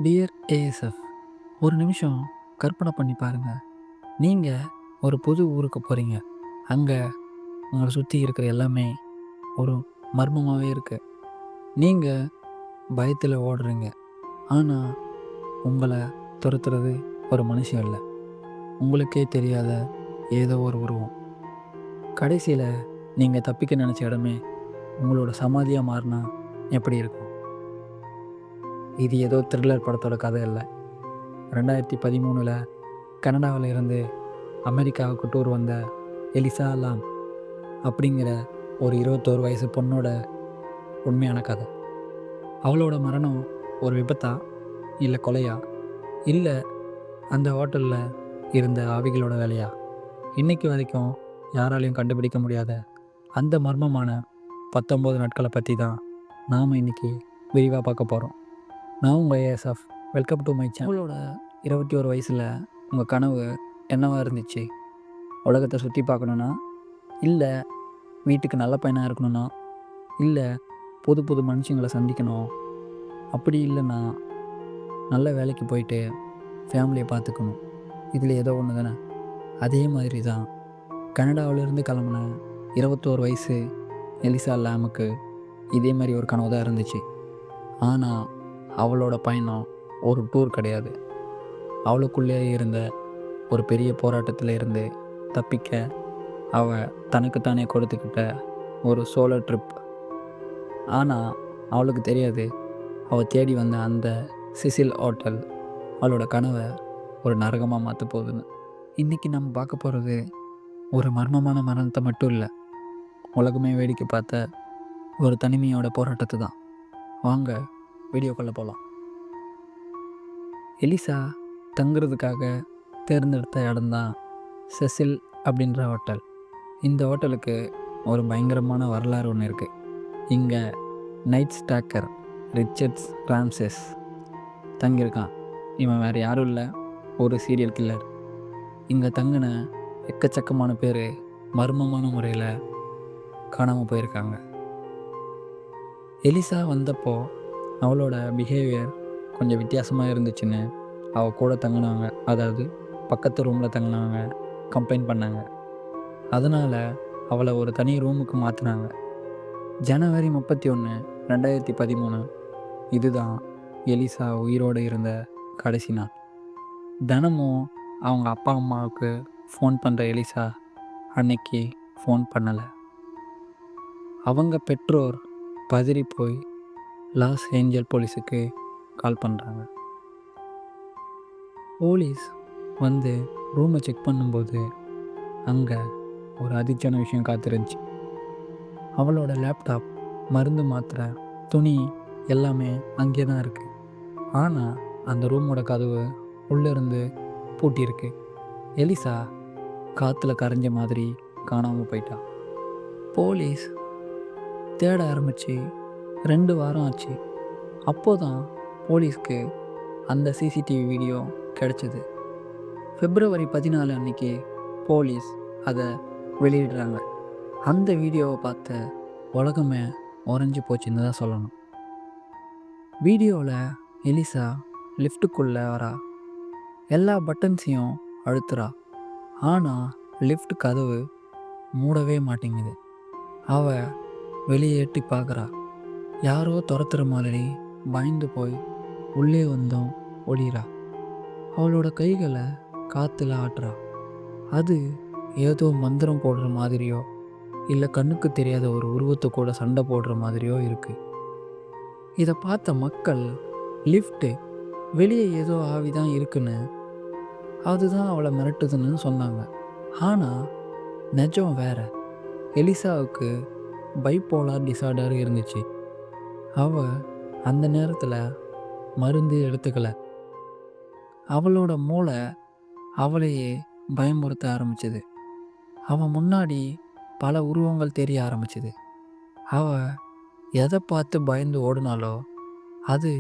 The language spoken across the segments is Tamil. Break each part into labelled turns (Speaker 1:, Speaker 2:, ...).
Speaker 1: டியர் ஏஎஸ்எஃப், ஒரு நிமிஷம் கற்பனை பண்ணி பாருங்க. நீங்க ஒரு புது ஊருக்கு போறீங்க. அங்க உங்கள சுத்தி இருக்கிற எல்லாமே ஒரு மர்மமாவே இருக்கு. நீங்க பயத்துல ஓடுறீங்க. ஆனா, உங்கள துரத்துறது ஒரு மனுஷன் இல்ல. உங்களுக்கே தெரியாத ஏதோ ஒரு உருவம். கடைசியில நீங்க தப்பிக்க நெனச்ச இடமே உங்களோட சமாதியா மாறுனா எப்படி இருக்கும்? இது ஏதோ த்ரில்லர் படத்தோட கதை இல்ல. 2013ல கனடாவில இருந்து அமெரிக்காவுக்கு டூர் வந்த எலிசா லாம் அப்படிங்கிற ஒரு 21 வயசு பொண்ணோட உண்மையான கதை. அவளோட மரணம் ஒரு விபத்தா? இல்ல கொலையா? இல்ல அந்த ஹோட்டல்ல இருந்த ஆவிகளோட வேலையா? இன்னைக்கு வரைக்கும் யாராலையும் கண்டுபிடிக்க முடியாத அந்த மர்மமான 19 நாட்கள பத்தி தான் நாம இன்னைக்கு விரிவா பார்க்க போறோம். நான் உங்க ASF. Welcome to my channel. உங்களோட 21 வயசுல உங்க கனவு என்னவா இருந்துச்சு? உலகத்த சுத்தி பார்க்கணும்னா? இல்ல வீட்டுக்கு நல்ல பையனா இருக்கணும்னா? இல்ல புது புது மனுஷங்கள சந்திக்கணும்? அப்படி இல்லைன்னா நல்ல வேலைக்கு போயிட்டு ஃபேமிலியை பார்த்துக்கணும். இதில் ஏதோ ஒன்று தானே. அதே மாதிரி தான் கனடாவிலேருந்து கிளம்புன 21 வயசு எலிசா லேமுக்கு இதே மாதிரி ஒரு கனவு தான் இருந்துச்சு. ஆனால் அவளோட பயணம் ஒரு டூர் கிடையாது. அவளுக்குள்ளே இருந்த ஒரு பெரிய போராட்டத்தில் இருந்து தப்பிக்க அவள் தனக்குத்தானே கொடுத்துக்கிட்ட ஒரு சோலோ ட்ரிப். ஆனால் அவளுக்கு தெரியாது, அவள் தேடி வந்த அந்த சிசில் ஹோட்டல் அவளோட கனவை ஒரு நரகமாக மாற்ற போகுதுன்னு. இன்றைக்கி நம்ம பார்க்க போகிறது ஒரு மர்மமான மரணத்தை மட்டும் இல்லை, உலகமே வேடிக்கை பார்த்த ஒரு தனிமையோட போராட்டத்தை தான். வாங்க வீடியோக்குள்ளே போகலாம். எலிசா தங்குறதுக்காக தேர்ந்தெடுத்த இடம்தான் செசில் அப்படின்ற ஹோட்டல். இந்த ஹோட்டலுக்கு ஒரு பயங்கரமான வரலாறு ஒன்று இருக்குது. இங்கே நைட் ஸ்டாக்கர் ரிச்சர்ட்ஸ் ராம்செஸ் தங்கியிருக்கான். இவன் வேறு யாரும் இல்லை, ஒரு சீரியல் கில்லர். இங்கே தங்கின எக்கச்சக்கமான பேர் மர்மமான முறையில் காணாமல் போயிருக்காங்க. எலிசா வந்தப்போ அவளோட பிஹேவியர் கொஞ்சம் வித்தியாசமாக இருந்துச்சுன்னு அவள் கூட தங்கினவங்க, அதாவது பக்கத்து ரூமில் தங்கினவங்க கம்ப்ளைண்ட் பண்ணாங்க. அதனால் அவளை ஒரு தனி ரூமுக்கு மாற்றினாங்க. ஜனவரி 31, 2013 இதுதான் எலிசா உயிரோடு இருந்த கடைசி நாள். தினமும் அவங்க அப்பா அம்மாவுக்கு ஃபோன் பண்ணுற எலிசா அன்னைக்கு ஃபோன் பண்ணலை. அவங்க பெற்றோர் பதறி போய் லாஸ் ஏஞ்சல் போலீஸுக்கு கால் பண்ணுறாங்க. போலீஸ் வந்து ரூமை செக் பண்ணும்போது அங்கே ஒரு அதிர்ச்சியான விஷயம் காத்திருந்துச்சு. அவளோட லேப்டாப், மருந்து, மாத்திரை, துணி எல்லாமே அங்கே தான் இருக்குது. ஆனால் அந்த ரூமோட கதவு உள்ளேருந்து பூட்டியிருக்கு. எலிசா காற்றுல கரைஞ்ச மாதிரி காணாமல் போயிட்டான். போலீஸ் தேட ஆரம்பித்து 2 வாரம் ஆச்சு. அப்போதான் போலீஸ்க்கு அந்த சிசிடிவி வீடியோ கிடச்சிது. February 14 அன்னைக்கு போலீஸ் அதை வெளியிடுறாங்க. அந்த வீடியோவை பார்த்த உலகமே உறைஞ்சி போச்சுன்னு தான் சொல்லணும். வீடியோவில் எலிசா லிஃப்ட்டுக்குள்ளே வரா, எல்லா பட்டன்ஸையும் அழுத்துறா. ஆனால் லிஃப்ட் கதவு மூடவே மாட்டேங்குது. அவள் வெளியே எட்டி பார்க்குறா. யாரோ துரத்துற மாதிரி பயந்து போய் உள்ளே வந்தும் ஒளிரா. அவளோட கைகளை காற்றுல ஆட்டுறா. அது ஏதோ மந்திரம் போடுற மாதிரியோ இல்லை கண்ணுக்கு தெரியாத ஒரு உருவத்தை கூட சண்டை போடுற மாதிரியோ இருக்குது. இதை பார்த்த மக்கள் லிஃப்ட்டு வெளியே ஏதோ ஆவிதான் இருக்குன்னு, அதுதான் அவளை மிரட்டுதுன்னு சொன்னாங்க. ஆனால் நிஜம் வேற. எலிசாவுக்கு பைப்போலார் டிசார்டர் இருந்துச்சு. அவள் அந்த நேரத்தில் மருந்து எடுத்துக்கல. அவளோட மூளை அவளையே பயமுறுத்த ஆரம்பிச்சது. அவன் முன்னாடி பல உருவங்கள் தெரிய ஆரம்பிச்சது. அவள் எதை பார்த்து பயந்து ஓடினாலோ அது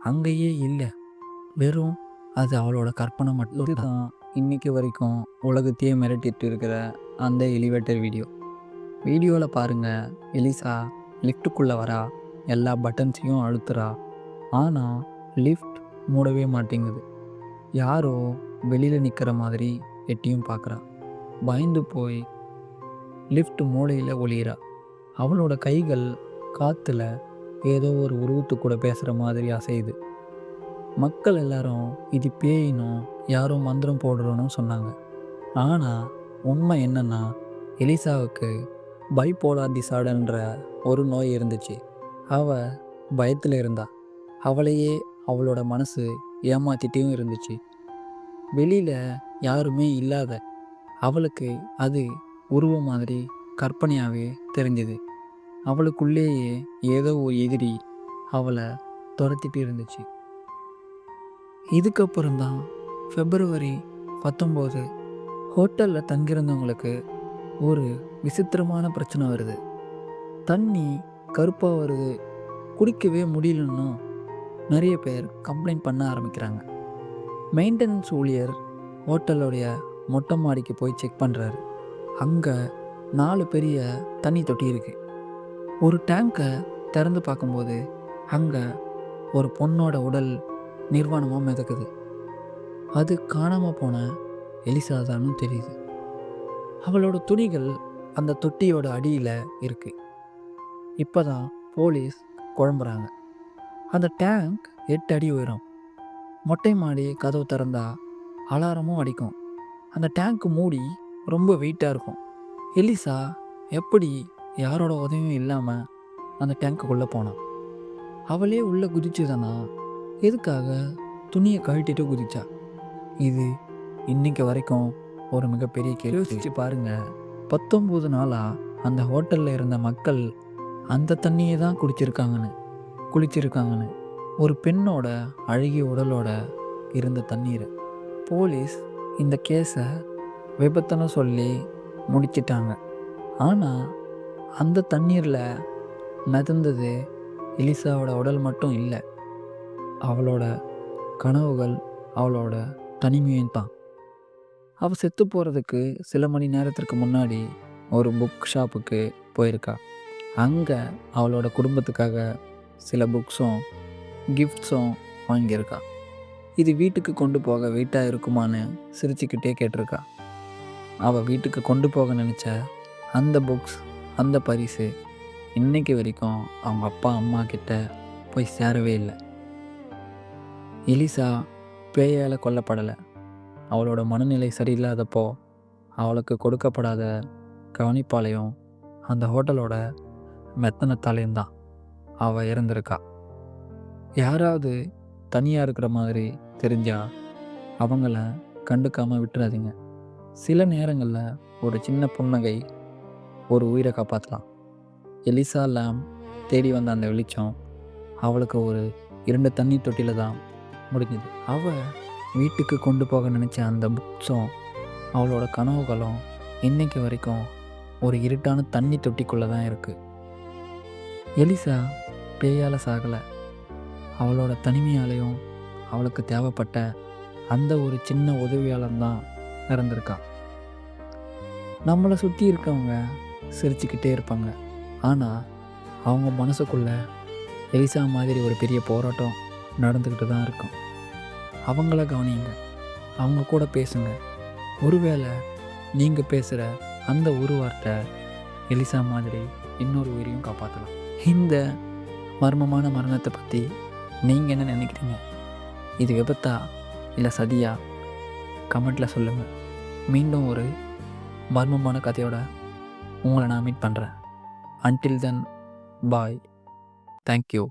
Speaker 1: அங்கேயே இல்லை, வெறும் அது அவளோட கற்பனை மட்டும். இதுதான் இன்னைக்கு வரைக்கும் உலகத்தையே மிரட்டிட்டு இருக்கிற அந்த எலிவேட்டர் வீடியோ. வீடியோவில் பாருங்கள், எலிசா லிஃப்ட்டுக்குள்ளே வரா, எல்லா பட்டன்ஸையும் அழுத்துறா. ஆனால் லிஃப்ட் மூடவே மாட்டேங்குது. யாரோ வெளியில் நிற்கிற மாதிரி எட்டியும் பார்க்குறா. பயந்து போய் லிஃப்ட் மூலையில் ஒளியிறா. அவளோட கைகள் காற்றுல ஏதோ ஒரு உருவத்து கூட பேசுகிற மாதிரி அசையுது. மக்கள் எல்லாரும் இது பேயினும் யாரோ மந்திரம் போடுறோன்னு சொன்னாங்க. ஆனால் உண்மை என்னன்னா, எலிசாவுக்கு பைபோலார் டிசார்டர்ன்ற ஒரு நோய் இருந்துச்சு. அவள் பயத்தில் இருந்தா. அவளையே அவளோட மனசு ஏமாத்திட்டும் இருந்துச்சு. வெளியில் யாருமே இல்லாத அவளுக்கு அது உருவம் மாதிரி கற்பனையாகவே தெரிஞ்சுது. அவளுக்குள்ளேயே ஏதோ ஒரு எதிரி அவளை துரத்திட்டு இருந்துச்சு. இதுக்கப்புறம்தான் February 19 ஹோட்டலில் தங்கியிருந்தவங்களுக்கு ஒரு விசித்திரமான பிரச்சனை வருது. தண்ணி கருப்பாக வருது, குடிக்கவே முடியலன்னு நிறைய பேர் கம்ப்ளைண்ட் பண்ண ஆரம்பிக்கிறாங்க. மெயின்டெனன்ஸ் ஊழியர் ஹோட்டலுடைய மொட்டை மாடிக்கு போய் செக் பண்ணுறாரு. அங்கே 4 பெரிய தண்ணி தொட்டி இருக்குது. ஒரு டேங்கை திறந்து பார்க்கும்போது அங்கே ஒரு பொண்ணோட உடல் நிர்வாணமாக மிதக்குது. அது காணாமல் போன எலிசாதான்னு தெரியுது. அவளோட துணிகள் அந்த தொட்டியோட அடியில் இருக்குது. இப்போ தான் போலீஸ் குழம்புறாங்க. அந்த டேங்க் 8 அடி உயரம். மொட்டை மாடி கதவு திறந்தா அலாரமும் அடிக்கும். அந்த டேங்க் மூடி ரொம்ப வெயிட்டாக இருக்கும். எலிசா எப்படி யாரோட உதவியும் இல்லாமல் அந்த டேங்க்குள்ளே போனான். அவளே உள்ளே குதிச்சுதானா, எதுக்காக துணியை கழட்டிட்டு குதிச்சா? இது இன்னைக்கு வரைக்கும் ஒரு மிகப்பெரிய கேள்வி. யோசிச்சு பாருங்க. 19 நாளாக அந்த ஹோட்டலில் இருந்த மக்கள் அந்த தண்ணியை தான் குளிச்சிருக்காங்கன்னு ஒரு பெண்ணோட அழகிய உடலோட இருந்த தண்ணீரை போலீஸ் இந்த கேஸை விபத்துன்னு சொல்லி முடிச்சிட்டாங்க. ஆனால் அந்த தண்ணீரில் மிதந்தது எலிசாவோட உடல் மட்டும் இல்லை, அவளோட கனவுகள், அவளோட தனிமையும் தான். அவள் செத்து போகிறதுக்கு சில மணி நேரத்திற்கு முன்னாடி ஒரு புக் ஷாப்புக்கு போயிருக்கா. அங்கே அவளோட குடும்பத்துக்காக சில புக்ஸும் கிஃப்ட்ஸும் வாங்கியிருக்கா. இது வீட்டுக்கு கொண்டு போக வெயிட்டாக இருக்குமான்னு சிரிச்சுக்கிட்டே கேட்டிருக்கா. அவள் வீட்டுக்கு கொண்டு போக நினச்ச அந்த புக்ஸ், அந்த பரிசு இன்னைக்கு வரைக்கும் அவங்க அப்பா அம்மா கிட்ட போய் சேரவே இல்லை. எலிசா பேயால் கொல்லப்படலை. அவளோட மனநிலை சரியில்லாதப்போ அவளுக்கு கொடுக்கப்படாத கவனிப்பாலையும் அந்த ஹோட்டலோட மெத்தனத்தாலையும் தான் அவள் இறந்துருக்கா. யாராவது தனியாக இருக்கிற மாதிரி தெரிஞ்சால் அவங்கள கண்டுக்காமல் விட்டுறாதீங்க. சில நேரங்களில் ஒரு சின்ன புன்னகை ஒரு உயிரை காப்பாற்றலாம். எலிசா லாம் தேடி வந்த அந்த வெளிச்சம் அவளுக்கு ஒரு 2 தண்ணி தொட்டியில் தான் முடிஞ்சுது. அவள் வீட்டுக்கு கொண்டு போக நினச்ச அந்த புக்ஸும் அவளோட கனவுகளும் இன்னைக்கு வரைக்கும் ஒரு இருட்டான தண்ணி தொட்டிக்குள்ளே தான் இருக்குது. எலிசா பேயால் சாகலை. அவளோட தனிமையாலையும் அவளுக்கு தேவைப்பட்ட அந்த ஒரு சின்ன உதவியாலும் தான் இறந்துருக்கா. நம்மளை சுற்றி இருக்கவங்க சிரிச்சுக்கிட்டே இருப்பாங்க. ஆனால் அவங்க மனசுக்குள்ளே எலிசா மாதிரி ஒரு பெரிய போராட்டம் நடந்துக்கிட்டு தான் இருக்கும். அவங்கள கவனிங்க, அவங்க கூட பேசுங்க. ஒருவேளை நீங்கள் பேசுகிற அந்த ஒரு வார்த்தை எலிசா மாதிரி இன்னொரு உயிரையும் காப்பாற்றலாம். இந்த மர்மமான மரணத்தை பற்றி நீங்கள் என்ன நினைக்கிறீங்க? இது விபத்தா இல்லை சதியா? கமெண்ட்டில் சொல்லுங்கள். மீண்டும் ஒரு மர்மமான கதையோட உங்களை நான் மீட் பண்ணுறேன். Until then, bye. Thank you.